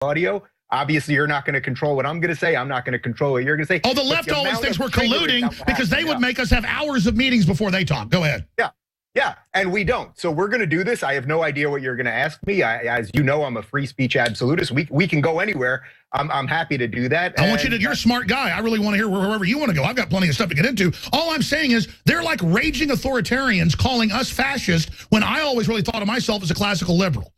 audio. Obviously, you're not going to control what I'm going to say. I'm not going to control what you're going to say. Oh, the left always thinks we're colluding because they would make us have hours of meetings before they talk. Go ahead. Yeah, and we don't. So we're going to do this. I have no idea what you're going to ask me. As you know, I'm a free speech absolutist. We can go anywhere. I'm happy to do that. I want you to, you're a smart guy. I really want to hear wherever you want to go. I've got plenty of stuff to get into. All I'm saying is they're like raging authoritarians calling us fascist when I always really thought of myself as a classical liberal.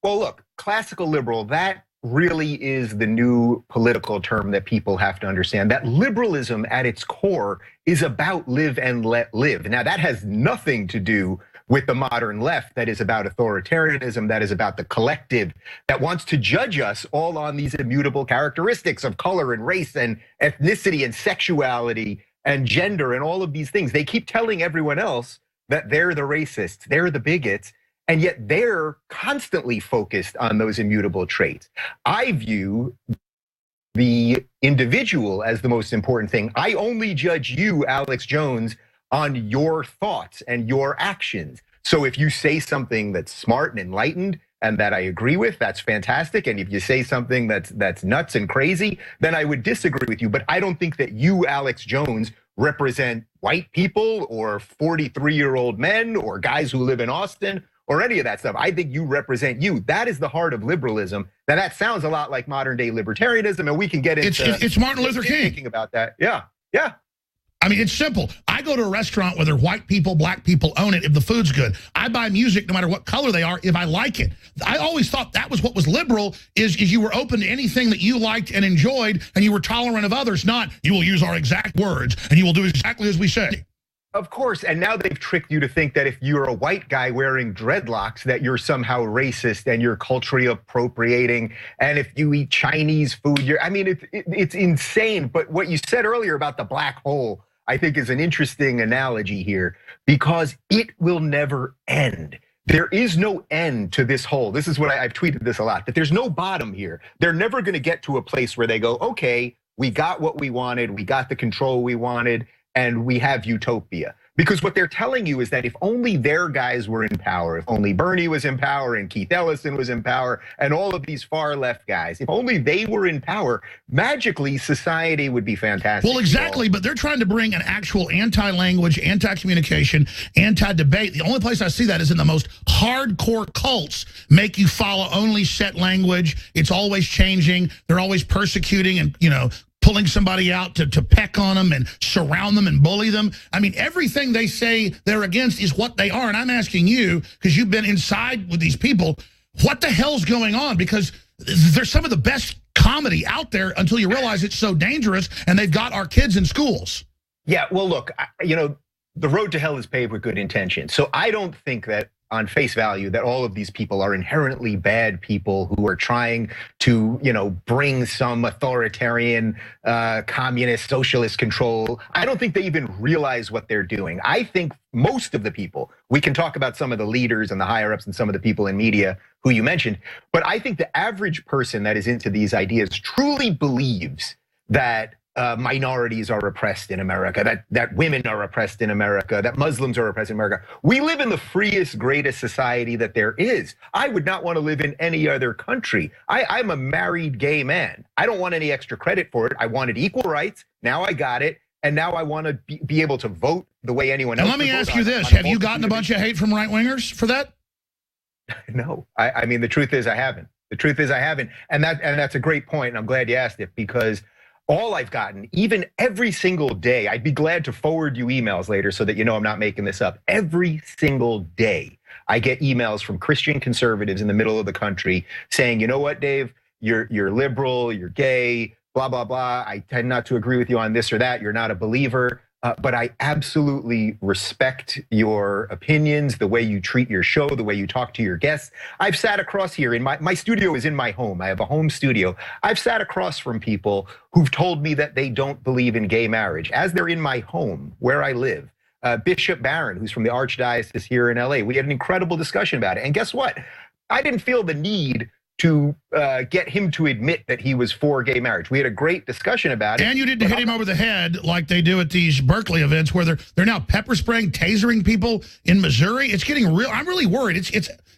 Well, look, classical liberal, that really is the new political term that people have to understand. That liberalism at its core is about live and let live. Now, that has nothing to do with the modern left that is about authoritarianism, that is about the collective, that wants to judge us all on these immutable characteristics of color and race and ethnicity and sexuality and gender and all of these things. They keep telling everyone else that they're the racists, they're the bigots, and yet they're constantly focused on those immutable traits. I view the individual as the most important thing. I only judge you, Alex Jones, on your thoughts and your actions. So if you say something that's smart and enlightened and that I agree with, that's fantastic. And if you say something that's nuts and crazy, then I would disagree with you. But I don't think that you, Alex Jones, represent white people or 43-year-old men or guys who live in Austin or any of that stuff. I think you represent you. That is the heart of liberalism. Now that sounds a lot like modern day libertarianism, and we can get into it's Martin Luther King thinking about that. Yeah. I mean, it's simple. I go to a restaurant whether white people, black people own it if the food's good. I buy music no matter what color they are if I like it. I always thought that was what was liberal, is you were open to anything that you liked and enjoyed, and you were tolerant of others, not you will use our exact words and you will do exactly as we say. Of course, and now they've tricked you to think that if you're a white guy wearing dreadlocks, that you're somehow racist and you're culturally appropriating. And if you eat Chinese food, it's insane. But what you said earlier about the black hole, I think is an interesting analogy here, because it will never end. There is no end to this hole. This is what I've tweeted this a lot, that there's no bottom here. They're never going to get to a place where they go, okay, we got what we wanted, we got the control we wanted, and we have utopia. Because what they're telling you is that if only their guys were in power, if only Bernie was in power and Keith Ellison was in power and all of these far left guys, if only they were in power, magically society would be fantastic. Well, exactly, but they're trying to bring an actual anti-language, anti-communication, anti-debate. The only place I see that is in the most hardcore cults make you follow only set language. It's always changing. They're always persecuting and, pulling somebody out to peck on them and surround them and bully them. I mean, everything they say they're against is what they are. And I'm asking you, because you've been inside with these people, what the hell's going on? Because they're some of the best comedy out there until you realize it's so dangerous and they've got our kids in schools. Yeah, well, look, the road to hell is paved with good intentions. So I don't think that on face value that all of these people are inherently bad people who are trying to, bring some authoritarian, communist, socialist control. I don't think they even realize what they're doing. I think most of the people, we can talk about some of the leaders and the higher ups and some of the people in media who you mentioned, but I think the average person that is into these ideas truly believes that minorities are oppressed in America, that women are oppressed in America, that Muslims are oppressed in America. We live in the freest, greatest society that there is. I would not want to live in any other country. I'm a married gay man. I don't want any extra credit for it. I wanted equal rights. Now I got it. And now I want to be able to vote the way anyone else. Let me ask you this. Have you gotten a bunch of hate from right-wingers for that? No. I mean, the truth is I haven't. The truth is I haven't. And that's a great point. And I'm glad you asked it, because all I've gotten, even every single day, I'd be glad to forward you emails later so that you know I'm not making this up. Every single day, I get emails from Christian conservatives in the middle of the country saying, you know what, Dave, you're liberal, you're gay, blah, blah, blah. I tend not to agree with you on this or that. You're not a believer. But I absolutely respect your opinions, the way you treat your show, the way you talk to your guests. I've sat across here in my studio is in my home. I have a home studio. I've sat across from people who've told me that they don't believe in gay marriage as they're in my home where I live. Bishop Barron, who's from the Archdiocese here in LA, we had an incredible discussion about it. And guess what? I didn't feel the need to get him to admit that he was for gay marriage. We had a great discussion about it. And you didn't hit him over the head like they do at these Berkeley events where they're now pepper spraying, tasering people in Missouri. It's getting real. I'm really worried.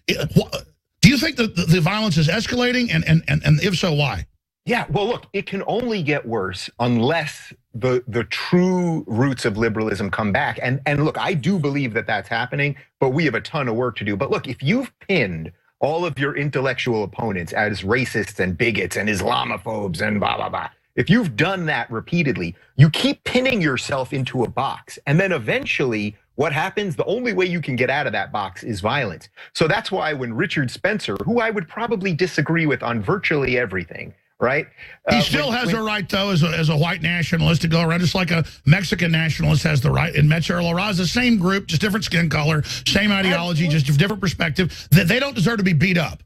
Do you think that the violence is escalating, and if so, why? Yeah, well, look, it can only get worse unless the true roots of liberalism come back. And look, I do believe that that's happening, but we have a ton of work to do. But look, if you've pinned all of your intellectual opponents as racists and bigots and Islamophobes and blah, blah, blah, if you've done that repeatedly, you keep pinning yourself into a box. And then eventually, what happens? The only way you can get out of that box is violence. So that's why when Richard Spencer, who I would probably disagree with on virtually everything, right? He still has a right, though, as a white nationalist to go around, just like a Mexican nationalist has the right. And Metzer La Raza, same group, just different skin color, same ideology, just a different perspective. That they don't deserve to be beat up.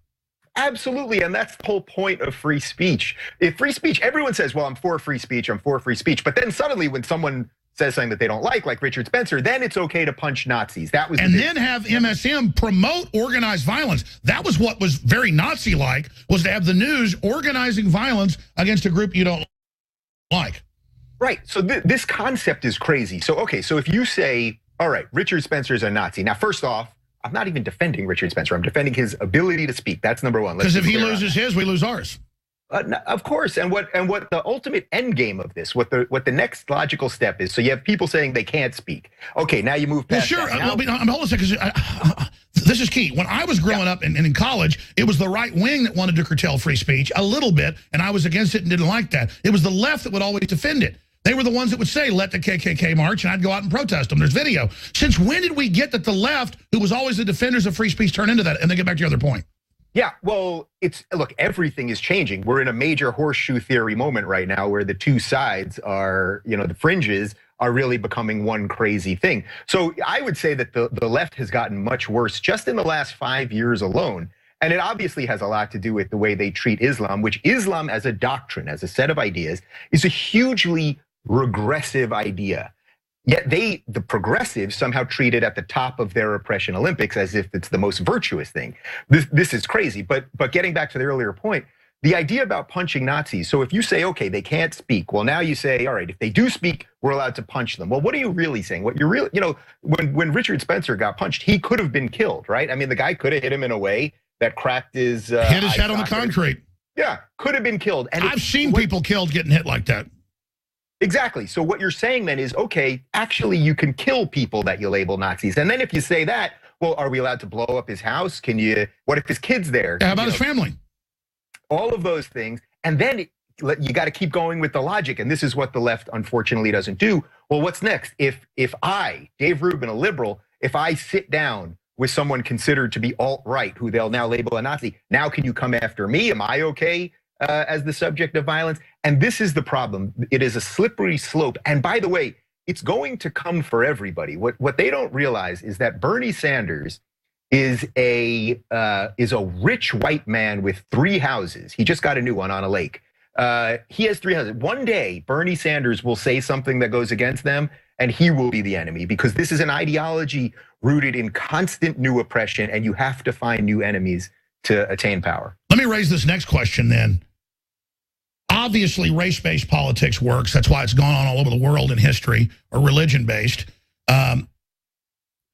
Absolutely, and that's the whole point of free speech. If free speech, everyone says, well, I'm for free speech, I'm for free speech. But then suddenly when someone says something that they don't like Richard Spencer, then it's okay to punch Nazis. That was, and then have MSM promote organized violence. That was what was very Nazi-like, was to have the news organizing violence against a group you don't like. Right, so this concept is crazy. So, okay, so if you say, all right, Richard Spencer's a Nazi. Now, first off, I'm not even defending Richard Spencer. I'm defending his ability to speak. That's number one. Because if he loses his, we lose ours. Of course, and what the ultimate end game of this, what the next logical step is. So you have people saying they can't speak. Okay, now you move past. Well, sure. That. Now, hold on a second. This is key. When I was growing up and in college, it was the right wing that wanted to curtail free speech a little bit, and I was against it and didn't like that. It was the left that would always defend it. They were the ones that would say, let the KKK march, and I'd go out and protest them. There's video. Since when did we get that the left, who was always the defenders of free speech, turn into that? And then get back to your other point. Yeah, well, look, everything is changing. We're in a major horseshoe theory moment right now where the two sides are, the fringes are really becoming one crazy thing. So I would say that the left has gotten much worse just in the last 5 years alone. And it obviously has a lot to do with the way they treat Islam, which Islam as a doctrine, as a set of ideas, is a hugely regressive idea. Yet the progressives somehow treat it at the top of their oppression Olympics as if it's the most virtuous thing. This is crazy. But getting back to the earlier point, the idea about punching Nazis. So if you say, okay, they can't speak. Well, now you say, all right, if they do speak, we're allowed to punch them. Well, what are you really saying? What you're really, when Richard Spencer got punched, he could have been killed, right? I mean, the guy could have hit him in a way that cracked his hit his head on the concrete. Yeah, could have been killed. And I've seen people killed getting hit like that. Exactly. So what you're saying then is, okay, actually you can kill people that you label Nazis. And then if you say that, well, are we allowed to blow up his house? What if his kid's there? How about his family? All of those things. And then you got to keep going with the logic. And this is what the left unfortunately doesn't do. Well, what's next? If I, Dave Rubin, a liberal, if I sit down with someone considered to be alt-right, who they'll now label a Nazi, now can you come after me? Am I okay as the subject of violence? And this is the problem. It is a slippery slope. And by the way, it's going to come for everybody. What they don't realize is that Bernie Sanders is a rich white man with 3 houses. He just got a new one on a lake. He has 3 houses. One day, Bernie Sanders will say something that goes against them, and he will be the enemy, because this is an ideology rooted in constant new oppression, and you have to find new enemies to attain power. Let me raise this next question then. Obviously, race-based politics works. That's why it's gone on all over the world in history, or religion-based.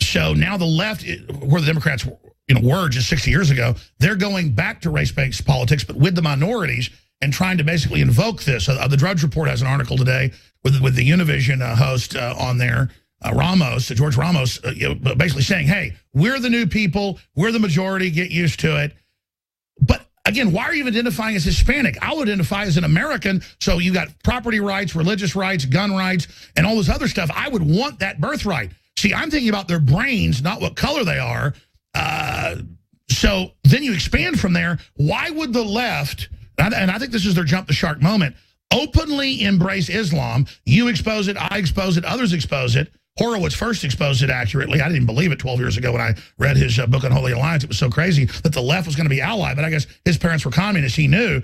So now the left, where the Democrats were just 60 years ago, they're going back to race-based politics, but with the minorities, and trying to basically invoke this. The Drudge Report has an article today with the Univision host on there, George Ramos, basically saying, hey, we're the new people, we're the majority, get used to it. But again, why are you even identifying as Hispanic? I'll identify as an American, so you got property rights, religious rights, gun rights, and all this other stuff. I would want that birthright. See, I'm thinking about their brains, not what color they are. So then you expand from there. Why would the left, and I think this is their jump the shark moment, openly embrace Islam? You expose it, I expose it, others expose it. Horowitz first exposed it accurately. I didn't even believe it 12 years ago when I read his book on Holy Alliance. It was so crazy that the left was going to be allied, but I guess his parents were communists. He knew.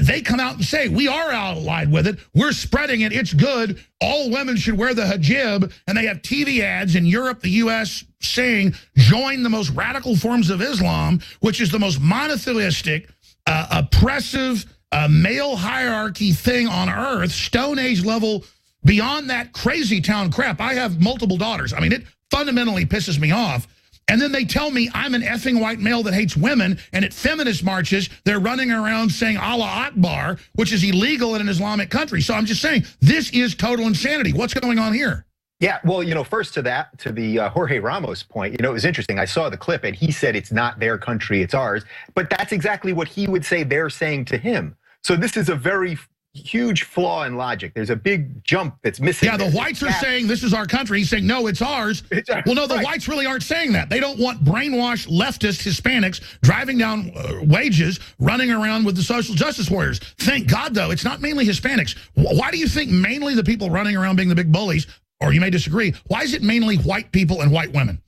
They come out and say, we are allied with it. We're spreading it. It's good. All women should wear the hijab. And they have TV ads in Europe, the U.S., saying, join the most radical forms of Islam, which is the most monotheistic, oppressive, male hierarchy thing on earth, Stone Age level. Beyond that crazy town crap, I have multiple daughters. I mean, it fundamentally pisses me off. And then they tell me I'm an effing white male that hates women, and at feminist marches, they're running around saying Allah Akbar, which is illegal in an Islamic country. So I'm just saying, this is total insanity. What's going on here? Yeah, well, first to the Jorge Ramos point, it was interesting. I saw the clip and he said it's not their country, it's ours. But that's exactly what he would say they're saying to him. So this is a very huge flaw in logic. There's a big jump that's missing. Yeah, the whites are saying this is our country. He's saying, no, it's ours. Well, no, the whites really aren't saying that. They don't want brainwashed leftist Hispanics driving down wages, running around with the social justice warriors. Thank God, though, it's not mainly Hispanics. Why do you think mainly the people running around being the big bullies, or you may disagree, why is it mainly white people and white women?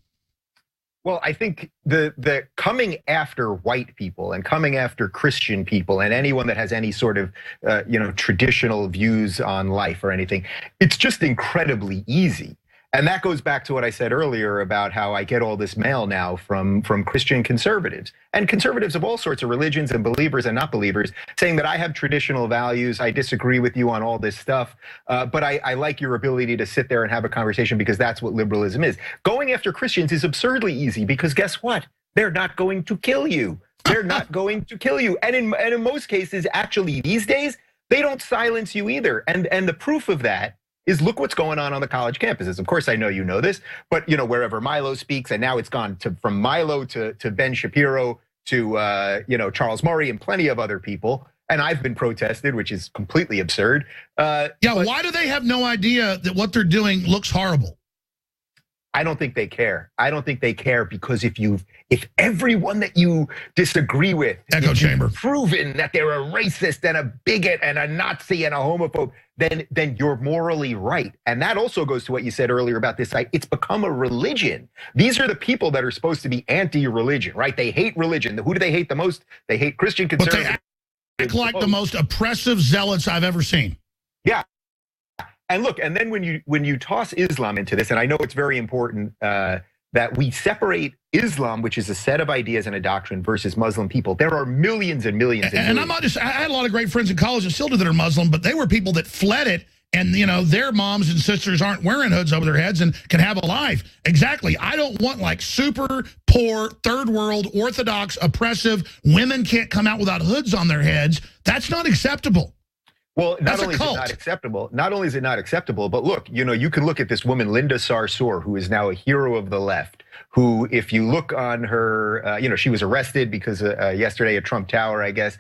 Well, I think the coming after white people and coming after Christian people and anyone that has any sort of traditional views on life or anything, it's just incredibly easy. And that goes back to what I said earlier about how I get all this mail now from Christian conservatives and conservatives of all sorts of religions and believers and not believers saying that I have traditional values. I disagree with you on all this stuff, but I like your ability to sit there and have a conversation because that's what liberalism is. Going after Christians is absurdly easy because guess what? They're not going to kill you. They're not going to kill you. And in most cases, actually these days, they don't silence you either. And the proof of that is look what's going on the college campuses. Of course, I know you know this, but wherever Milo speaks, and now it's gone from Milo to Ben Shapiro to Charles Murray and plenty of other people. And I've been protested, which is completely absurd. Why do they have no idea that what they're doing looks horrible? I don't think they care. I don't think they care because if everyone that you disagree with, echo chamber, proven that they're a racist and a bigot and a Nazi and a homophobe, then you're morally right. And that also goes to what you said earlier about this. It's become a religion. These are the people that are supposed to be anti-religion, right? They hate religion. Who do they hate the most? They hate Christian conservatives. But they act like the most oppressive zealots I've ever seen. Yeah. And look, and then when you toss Islam into this, and I know it's very important that we separate Islam, which is a set of ideas and a doctrine, versus Muslim people. There are millions and millions. And millions. I'm not just. I had a lot of great friends in college and still do that are Muslim, but they were people that fled it, and their moms and sisters aren't wearing hoods over their heads and can have a life. Exactly. I don't want like super poor, third world, orthodox, oppressive women can't come out without hoods on their heads. That's not acceptable. Well, not only is it not acceptable, but look, you can look at this woman, Linda Sarsour, who is now a hero of the left, who, if you look on her, she was arrested because yesterday at Trump Tower, I guess,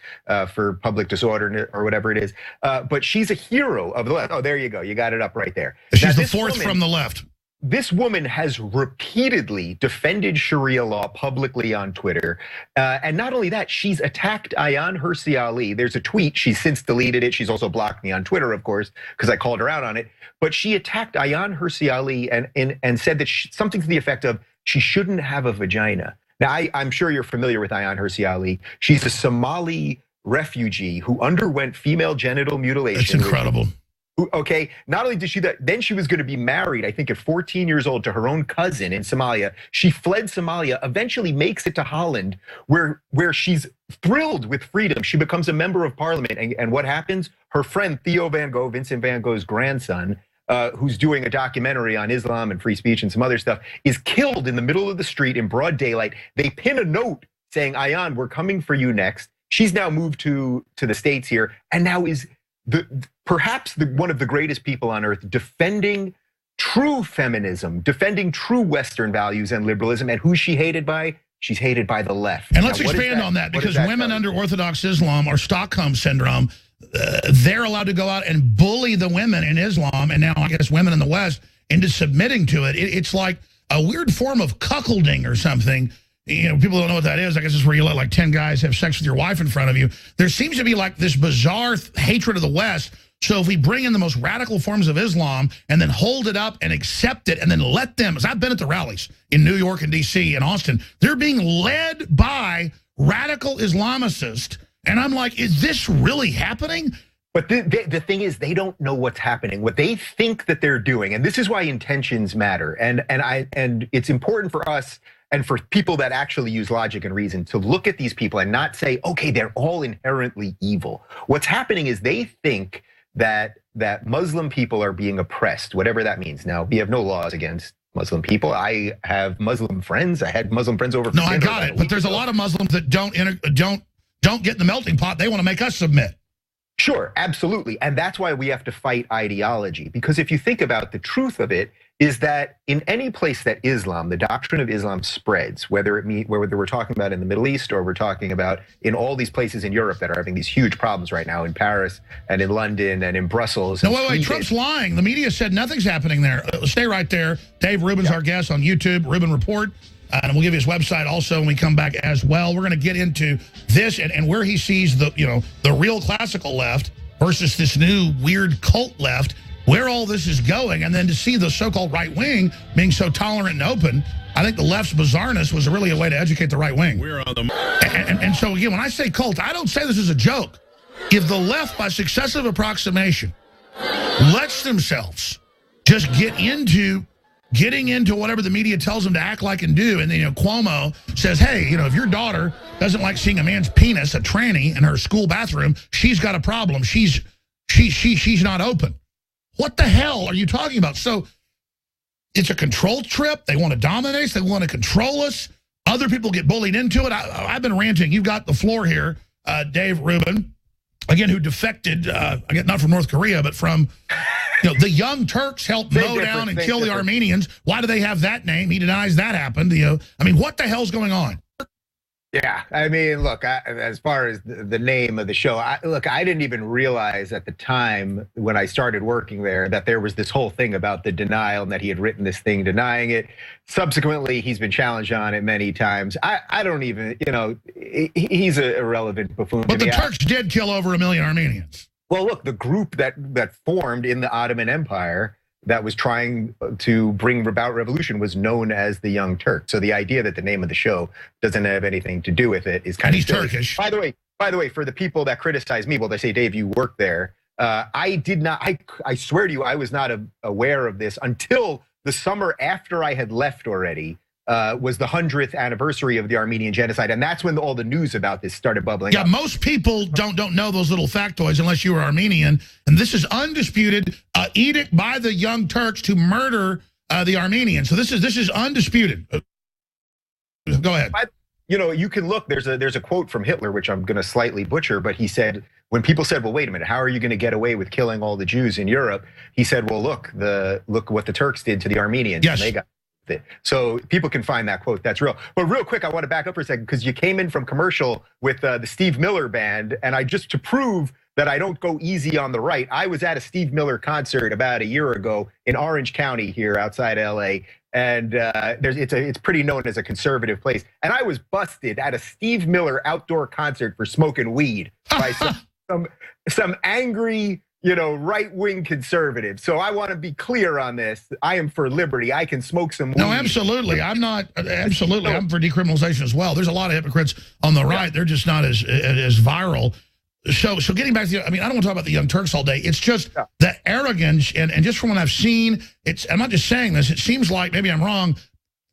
for public disorder or whatever it is. But she's a hero of the left. Oh, there you go. You got it up right there. She's the fourth from the left. This woman has repeatedly defended Sharia law publicly on Twitter. And not only that, she's attacked Ayaan Hirsi Ali. There's a tweet, she's since deleted it. She's also blocked me on Twitter, of course, because I called her out on it. But she attacked Ayaan Hirsi Ali and said that something to the effect of, she shouldn't have a vagina. Now, I'm sure you're familiar with Ayaan Hirsi Ali. She's a Somali refugee who underwent female genital mutilation. That's incredible. Okay, not only did she that, then she was going to be married, I think at 14 years old, to her own cousin in Somalia. She fled Somalia, eventually makes it to Holland, where she's thrilled with freedom. She becomes a member of parliament, and what happens? Her friend Theo van Gogh, Vincent van Gogh's grandson, who's doing a documentary on Islam and free speech and some other stuff, is killed in the middle of the street in broad daylight. They pin a note saying, Ayaan, we're coming for you next. She's now moved to the States here, and now is perhaps one of the greatest people on earth defending true feminism, defending true Western values and liberalism. And who's she hated by? She's hated by the left. And let's expand on that, because women under Orthodox Islam or Stockholm Syndrome, they're allowed to go out and bully the women in Islam, and now I guess women in the West, into submitting to it. It's like a weird form of cuckolding or something. People don't know what that is. I guess it's where you let like 10 guys have sex with your wife in front of you. There seems to be like this bizarre hatred of the West. So if we bring in the most radical forms of Islam and then hold it up and accept it and then let them, as I've been at the rallies in New York and DC and Austin, they're being led by radical Islamicists. And I'm like, is this really happening? But the thing is, they don't know what's happening. What they think that they're doing, and this is why intentions matter. And it's important for us and for people that actually use logic and reason to look at these people and not say, okay, they're all inherently evil. What's happening is they think that Muslim people are being oppressed, whatever that means. Now, we have no laws against Muslim people. I have Muslim friends. I had Muslim friends over. No, I got it. But there's a lot of Muslims that don't get in the melting pot. They want to make us submit. Sure, absolutely. And that's why we have to fight ideology. Because if you think about the truth of it, is that in any place that Islam, the doctrine of Islam spreads, whether we're talking about in the Middle East or we're talking about in all these places in Europe that are having these huge problems right now, in Paris and in London and in Brussels. No, wait, Trump's lying. The media said nothing's happening there. Stay right there. Dave Rubin's our guest on YouTube, Rubin Report. And we'll give you his website also when we come back as well. We're going to get into this and where he sees the real classical left versus this new weird cult left, where all this is going, and then to see the so-called right wing being so tolerant and open. I think the left's bizarreness was really a way to educate the right wing. We're on the and so again, when I say cult, I don't say this as a joke. If the left, by successive approximation, lets themselves just getting into whatever the media tells them to act like and do, and then Cuomo says, hey, if your daughter doesn't like seeing a man's penis, a tranny, in her school bathroom, she's got a problem. She's not open. What the hell are you talking about? So it's a control trip. They want to dominate us. They want to control us. Other people get bullied into it. I've been ranting. You've got the floor here, Dave Rubin, again, who defected, again, not from North Korea, but from the Young Turks helped mow down and kill the Armenians. Why do they have that name? He denies that happened. I mean, what the hell's going on? Yeah, I mean, look, as far as the name of the show, I didn't even realize at the time when I started working there that there was this whole thing about the denial and that he had written this thing denying it. Subsequently, he's been challenged on it many times. I don't even, he's an irrelevant buffoon. But the Turks did kill over 1 million Armenians. Well, look, the group that formed in the Ottoman Empire that was trying to bring about revolution was known as the Young Turks. So the idea that the name of the show doesn't have anything to do with it is kind of silly. Turkish. By the way, for the people that criticize me, well, they say, Dave, you work there. I did not. I swear to you, I was not aware of this until the summer after I had left already. Was the 100th anniversary of the Armenian genocide, and that's when all the news about this started bubbling up. Yeah, most people don't know those little factoids unless you were Armenian, and this is undisputed edict by the Young Turks to murder the Armenians. So this is undisputed. Go ahead. You can look. There's a quote from Hitler, which I'm going to slightly butcher, but he said, when people said, "Well, wait a minute, how are you going to get away with killing all the Jews in Europe?" He said, "Well, look what the Turks did to the Armenians." Yes. And they got it. So people can find that quote. That's real. But real quick, I want to back up for a second because you came in from commercial with the Steve Miller Band, and just to prove that I don't go easy on the right, I was at a Steve Miller concert about a year ago in Orange County here outside LA, and it's pretty known as a conservative place, and I was busted at a Steve Miller outdoor concert for smoking weed by some angry, right-wing conservative. So I want to be clear on this. I am for liberty. I can smoke some weed. No, absolutely. I'm not. Absolutely. I'm for decriminalization as well. There's a lot of hypocrites on the right. They're just not as viral. So getting back to I don't want to talk about the Young Turks all day. It's just the arrogance and just from what I've seen, I'm not just saying this. It seems like, maybe I'm wrong,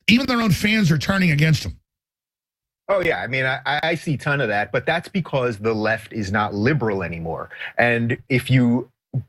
even their own fans are turning against them. Oh, yeah. I mean, I see a ton of that, but that's because the left is not liberal anymore. And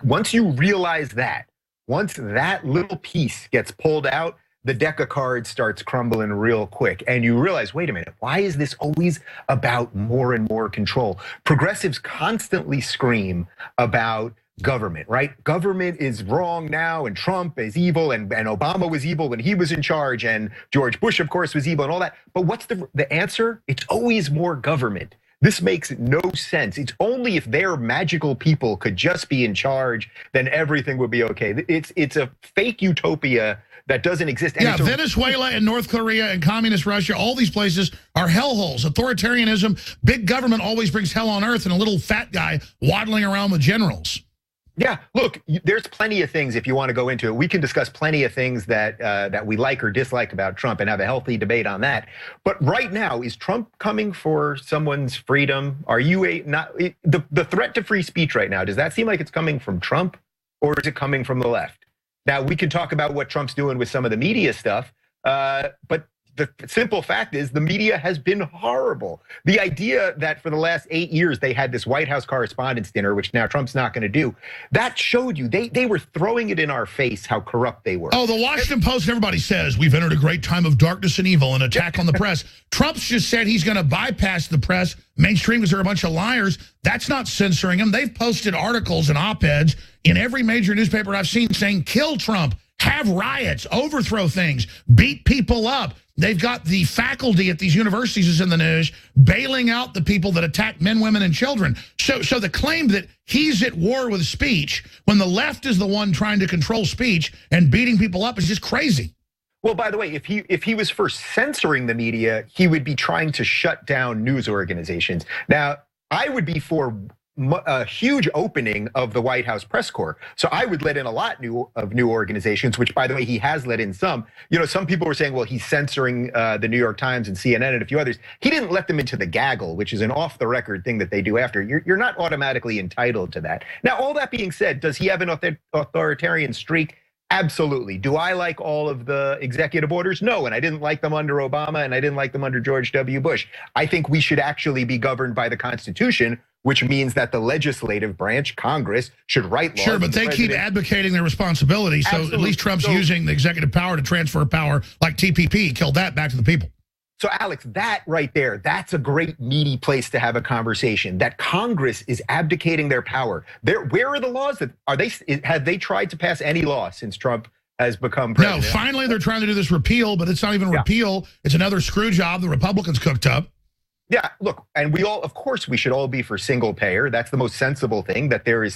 once you realize that, once that little piece gets pulled out, the deck of cards starts crumbling real quick. And you realize, wait a minute, why is this always about more and more control? Progressives constantly scream about government, right? Government is wrong now, and Trump is evil, and Obama was evil when he was in charge, and George Bush, of course, was evil and all that. But what's the answer? It's always more government. This makes no sense. It's only if their magical people could just be in charge, then everything would be okay. It's a fake utopia that doesn't exist. And Venezuela and North Korea and communist Russia, all these places are hellholes. Authoritarianism, big government always brings hell on earth, and a little fat guy waddling around with generals. Yeah, look, there's plenty of things if you want to go into it. We can discuss plenty of things that we like or dislike about Trump and have a healthy debate on that. But right now, is Trump coming for someone's freedom? Are you the threat to free speech right now? Does that seem like it's coming from Trump, or is it coming from the left? Now we can talk about what Trump's doing with some of the media stuff, but the simple fact is the media has been horrible. The idea that for the last 8 years they had this White House Correspondents' Dinner, which now Trump's not going to do, that showed you they were throwing it in our face how corrupt they were. Oh, the Washington Post, everybody says, we've entered a great time of darkness and evil, an attack on the press. Trump's just said he's going to bypass the press, mainstream, because they're a bunch of liars. That's not censoring them. They've posted articles and op-eds in every major newspaper I've seen saying, kill Trump, have riots, overthrow things, beat people up. They've got the faculty at these universities is in the news bailing out the people that attack men, women, and children. So the claim that he's at war with speech when the left is the one trying to control speech and beating people up is just crazy. Well, by the way, if he was for censoring the media, he would be trying to shut down news organizations. Now, I would be for a huge opening of the White House press corps. So I would let in a lot of new organizations, which, by the way, he has let in some. You know, some people were saying, well, he's censoring the New York Times and CNN and a few others. He didn't let them into the gaggle, which is an off-the-record thing that they do after. You're not automatically entitled to that. Now, all that being said, does he have an authoritarian streak? Absolutely. Do I like all of the executive orders? No, and I didn't like them under Obama, and I didn't like them under George W. Bush. I think we should actually be governed by the Constitution, which means that the legislative branch, Congress, should write laws. Sure, but they keep advocating their responsibility, so at least Trump's using the executive power to transfer power like TPP, killed that back to the people. So Alex, that right there, that's a great meaty place to have a conversation, that Congress is abdicating their power. Where are the laws that, have they tried to pass any law since Trump has become president? No, finally they're trying to do this repeal, but it's not even repeal. It's another screw job the Republicans cooked up. Yeah, look, and of course, we should all be for single payer. That's the most sensible thing, that there is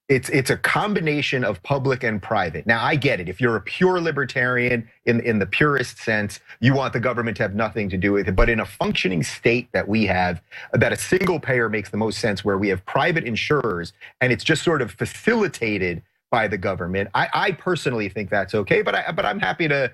it's a combination of public and private. Now, I get it. If you're a pure libertarian in the purest sense, you want the government to have nothing to do with it. But in a functioning state that we have, that a single payer makes the most sense, where we have private insurers and it's just sort of facilitated by the government. I personally think that's okay, but I'm happy to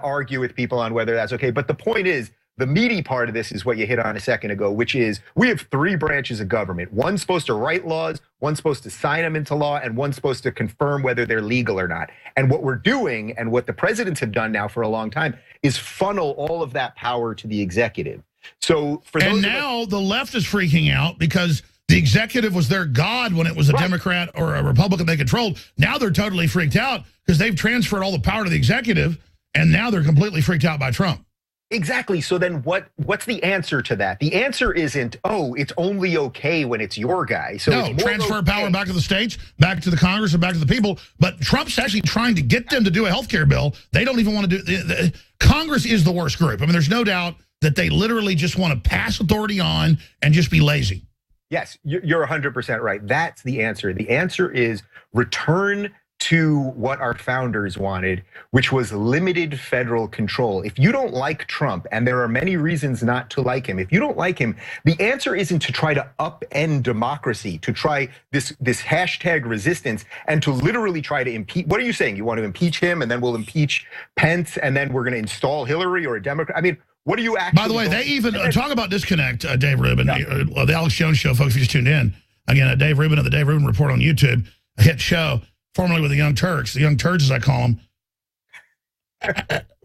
argue with people on whether that's okay. But the point is, the meaty part of this is what you hit on a second ago, which is we have three branches of government. One's supposed to write laws, one's supposed to sign them into law, and one's supposed to confirm whether they're legal or not. And what we're doing, and what the presidents have done now for a long time, is funnel all of that power to the executive. So for those, and now the left is freaking out because the executive was their god when it was a Democrat or a Republican they controlled. Now they're totally freaked out because they've transferred all the power to the executive, and now they're completely freaked out by Trump. Exactly. So then what's the answer to that? The answer isn't, oh, it's only okay when it's your guy. So no, transfer power back to the states, back to the Congress, and back to the people. But Trump's actually trying to get them to do a health care bill. They don't even want to do Congress is the worst group. I mean, there's no doubt that they literally just want to pass authority on and just be lazy. Yes, you're 100% right. That's the answer. The answer is return to what our founders wanted, which was limited federal control. If you don't like Trump, and there are many reasons not to like him, if you don't like him, the answer isn't to try to upend democracy, to try this hashtag resistance, and to literally try to impeach. What are you saying? You want to impeach him, and then we'll impeach Pence, and then we're going to install Hillary or a Democrat? I mean, what are you actually? By the way, they even talk about disconnect, Dave Rubin, the Alex Jones Show, folks, if you just tuned in. Again, Dave Rubin of the Dave Rubin Report on YouTube, a hit show, formerly with the Young Turks, the Young Turds as I call them.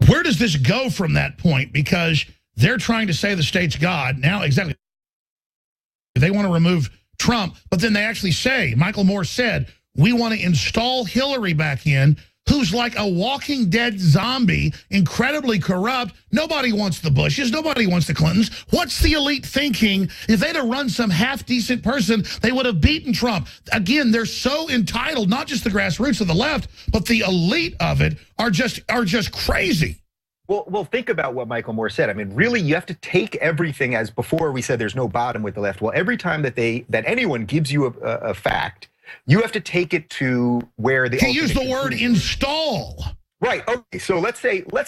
Where does this go from that point? Because they're trying to say the state's God. Now, exactly, they want to remove Trump, but then they actually say, Michael Moore said, we want to install Hillary back in, who's like a walking dead zombie, incredibly corrupt. Nobody wants the Bushes. Nobody wants the Clintons. What's the elite thinking? If they'd have run some half-decent person, they would have beaten Trump. Again, they're so entitled, not just the grassroots of the left, but the elite of it are just crazy. Well, think about what Michael Moore said. I mean, really, you have to take everything as before we said there's no bottom with the left. Well, every time that anyone gives you a fact, you have to take it to where the. He used the word install. Right. Okay. So let's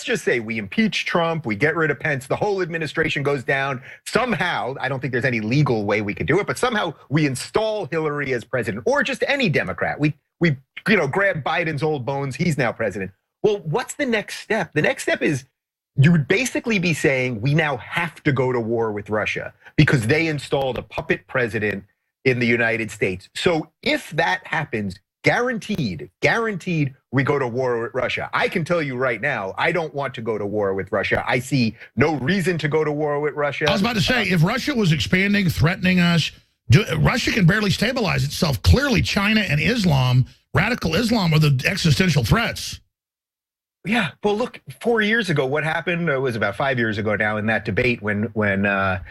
just say we impeach Trump, we get rid of Pence, the whole administration goes down. Somehow, I don't think there's any legal way we could do it, but somehow we install Hillary as president, or just any Democrat. We grab Biden's old bones. He's now president. Well, what's the next step? The next step is you would basically be saying we now have to go to war with Russia because they installed a puppet president in the United States. So if that happens, guaranteed we go to war with Russia. I can tell you right now, I don't want to go to war with Russia. I see no reason to go to war with Russia. I was about to say, if Russia was expanding, threatening us, Russia can barely stabilize itself. Clearly, China and Islam, radical Islam, are the existential threats. Yeah, well, look, 4 years ago, what happened? It was about 5 years ago now in that debate when Barack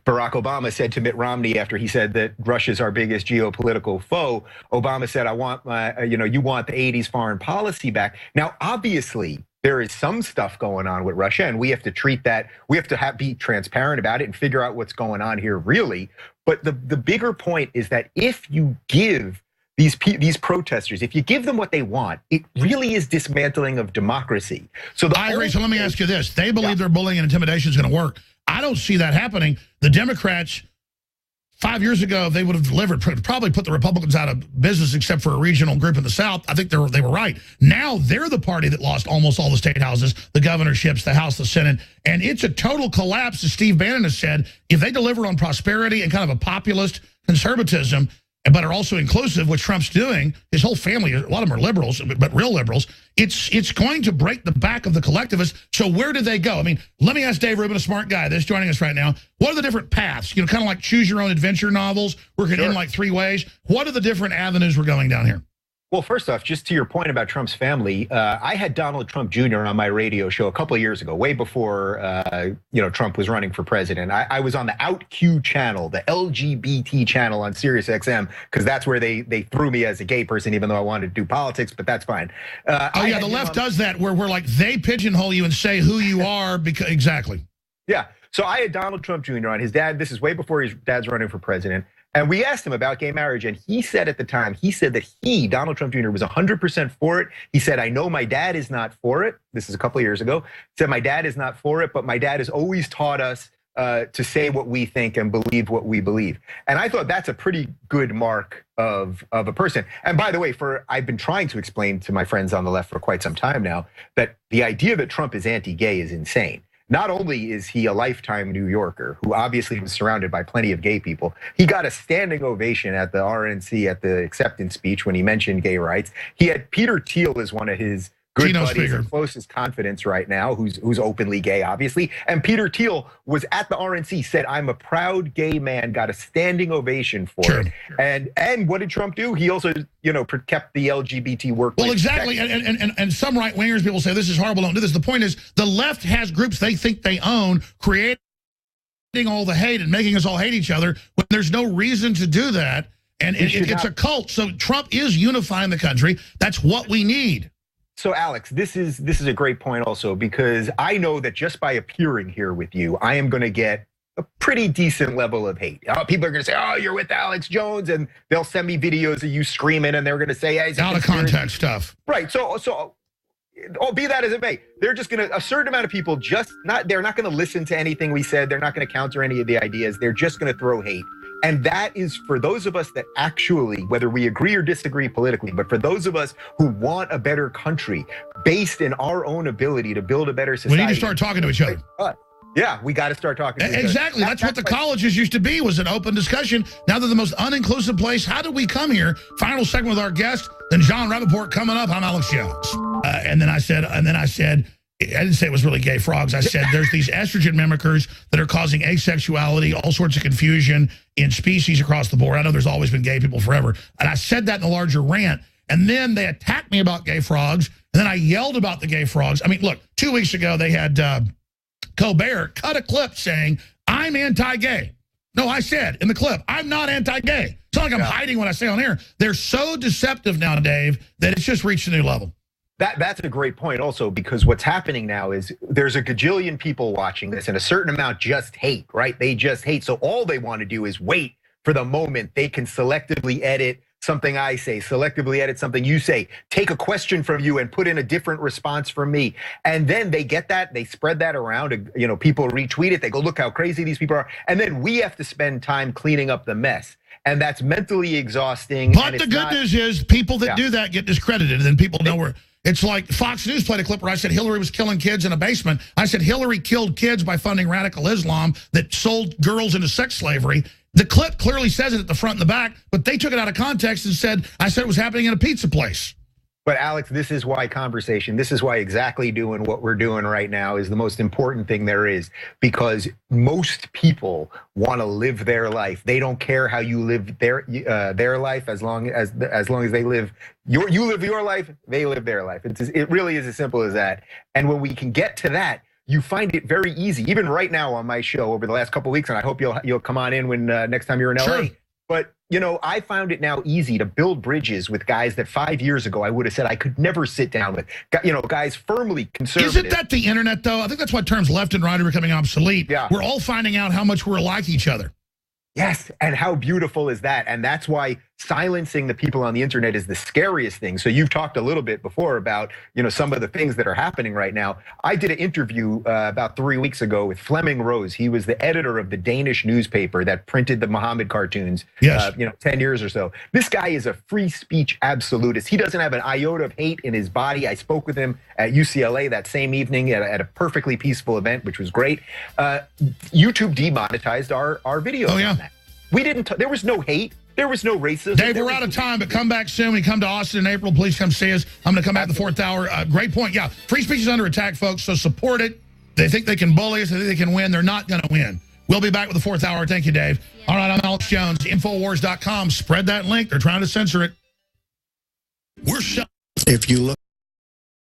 Obama said to Mitt Romney after he said that Russia's our biggest geopolitical foe, Obama said, I want my, you want the 80s foreign policy back. Now, obviously, there is some stuff going on with Russia, and we have to treat that, we have to be transparent about it and figure out what's going on here really. But the bigger point is that if you give these protesters, if you give them what they want, it really is dismantling of democracy. So I agree. So let me ask you this. They believe their bullying and intimidation is going to work. I don't see that happening. The Democrats, 5 years ago, if they would have delivered, probably put the Republicans out of business except for a regional group in the South. I think they were right. Now they're the party that lost almost all the state houses, the governorships, the House, the Senate. And it's a total collapse, as Steve Bannon has said. If they deliver on prosperity and kind of a populist conservatism, but are also inclusive, which Trump's doing, his whole family, a lot of them are liberals, but real liberals, it's going to break the back of the collectivists. So where do they go? I mean, let me ask Dave Rubin, a smart guy that's joining us right now. What are the different paths? Kind of like choose your own adventure novels, working in like 3 ways. What are the different avenues we're going down here? Well, first off, just to your point about Trump's family, I had Donald Trump Jr. on my radio show a couple of years ago, way before Trump was running for president. I was on the OutQ channel, the LGBT channel on Sirius XM, because that's where they threw me as a gay person, even though I wanted to do politics, but that's fine. The left does that, where we're like, they pigeonhole you and say who you are, because exactly. Yeah, so I had Donald Trump Jr. on. His dad, this is way before his dad's running for president. And we asked him about gay marriage, and he said at the time, that Donald Trump Jr. was 100% for it. He said, I know my dad is not for it. This is a couple of years ago. He said, my dad is not for it, but my dad has always taught us to say what we think and believe what we believe. And I thought that's a pretty good mark of a person. And by the way, I've been trying to explain to my friends on the left for quite some time now that the idea that Trump is anti-gay is insane. Not only is he a lifetime New Yorker who obviously was surrounded by plenty of gay people, he got a standing ovation at the RNC at the acceptance speech when he mentioned gay rights. He had Peter Thiel as one of his good buddies and closest confidants right now, who's openly gay, obviously. And Peter Thiel was at the RNC, said, I'm a proud gay man, got a standing ovation for it. And what did Trump do? He also, kept the LGBT workplace. Well, exactly. And some right-wingers, people say, this is horrible, don't do this. The point is, the left has groups they think they own, creating all the hate and making us all hate each other when there's no reason to do that. And it's a cult. So Trump is unifying the country. That's what we need. So Alex, this is a great point also, because I know that just by appearing here with you, I am going to get a pretty decent level of hate. People are going to say, oh, you're with Alex Jones, and they'll send me videos of you screaming, and they're going to say, hey, out of context stuff. Right, so be that as it may, they're just going to, a certain amount of people they're not going to listen to anything we said, they're not going to counter any of the ideas, they're just going to throw hate. And that is for those of us that actually, whether we agree or disagree politically, but for those of us who want a better country based in our own ability to build a better society. We need to start talking to each other. Yeah, we got to start talking to each other. Exactly. That's what the colleges used to be, was an open discussion. Now they're the most uninclusive place. How did we come here? Final segment with our guest, then John Rappaport coming up. I'm Alex Jones. And then I said, I didn't say it was really gay frogs. I said there's these estrogen mimickers that are causing asexuality, all sorts of confusion in species across the board. I know there's always been gay people forever. And I said that in a larger rant. And then they attacked me about gay frogs. And then I yelled about the gay frogs. I mean, look, 2 weeks ago, they had Colbert cut a clip saying, I'm anti-gay. No, I said in the clip, I'm not anti-gay. It's not like I'm hiding what I say on air. They're so deceptive now, Dave, that it's just reached a new level. That's a great point also, because what's happening now is there's a gajillion people watching this, and a certain amount just hate, right? They just hate. So all they want to do is wait for the moment they can selectively edit something I say, selectively edit something you say, take a question from you and put in a different response from me. And then they get that, they spread that around, people retweet it, they go, look how crazy these people are. And then we have to spend time cleaning up the mess. And that's mentally exhausting. But the good news is people that do that get discredited, and then people know where. It's like Fox News played a clip where I said Hillary was killing kids in a basement. I said Hillary killed kids by funding radical Islam that sold girls into sex slavery. The clip clearly says it at the front and the back, but they took it out of context and said, I said it was happening in a pizza place. But Alex, this is why conversation, this is why exactly doing what we're doing right now is the most important thing there is, because most people want to live their life. They don't care how you live their life as long as they live you live your life, they live their life. It really is as simple as that. And when we can get to that, you find it very easy. Even right now on my show over the last couple of weeks, and I hope you'll come on in when next time you're in LA. Sure. But you know, I found it now easy to build bridges with guys that 5 years ago I would have said I could never sit down with. You know, guys firmly conservative. Isn't that the internet, though? I think that's why terms left and right are becoming obsolete. Yeah. We're all finding out how much we're like each other. Yes, and how beautiful is that? And that's why silencing the people on the internet is the scariest thing. So you've talked a little bit before about, you know, some of the things that are happening right now. I did an interview about 3 weeks ago with Fleming Rose. He was the editor of the Danish newspaper that printed the Muhammad cartoons, yes. 10 years or so. This guy is a free speech absolutist. He doesn't have an iota of hate in his body. I spoke with him at UCLA that same evening at a perfectly peaceful event, which was great. YouTube demonetized our videos. Oh, yeah. On that. We didn't, there was no hate. There was no racism. Dave, we're out of time, but come back soon. When you come to Austin in April, please come see us. I'm going to come back in the fourth hour. Great point. Yeah, free speech is under attack, folks, so support it. They think they can bully us. They think they can win. They're not going to win. We'll be back with the fourth hour. Thank you, Dave. Yeah. All right, I'm Alex Jones. Infowars.com. Spread that link. They're trying to censor it. We're shut. If you look